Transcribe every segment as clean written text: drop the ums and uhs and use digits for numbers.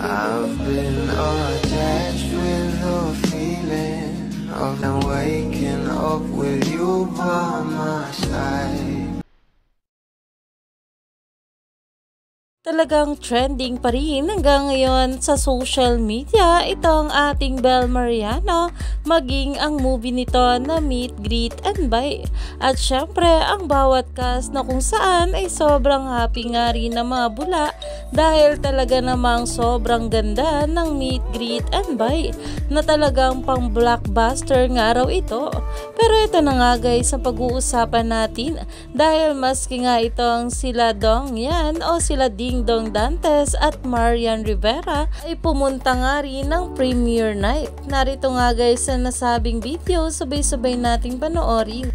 I've been attached with the feeling of them waking up with you by my side. Talagang trending pa rin hanggang ngayon sa social media itong ating Bel Mariano, maging ang movie nito na Meet, Greet and Buy. At syempre ang bawat cast na kung saan ay sobrang happy nga rin na mga bula dahil talaga namang sobrang ganda ng Meet, Greet and Buy na talagang pang blockbuster nga raw ito. Pero ito na nga guys ang pag-uusapan natin dahil maski nga itong sila Dong Yan o sila Ding Dong Dantes at Marian Rivera ay pumunta nga rin ng premiere night. Narito nga guys sa nasabing video, sabay-sabay nating panoorin.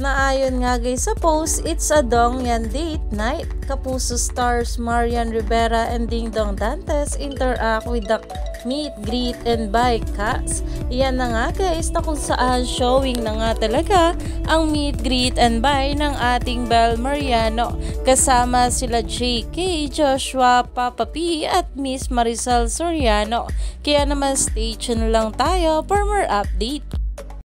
Naayon nga guys sa post, it's a Dong Yan date night. Kapuso stars Marian Rivera and Ding Dong Dantes interact with the Meet, Greet and Buy cast. Iyan na nga guys na kung saan showing na nga talaga ang Meet, Greet and Buy ng ating Bel Mariano. Kasama sila JK, Joshua, Papa P at Miss Marisol Soriano. Kaya naman stay tuned lang tayo for more update.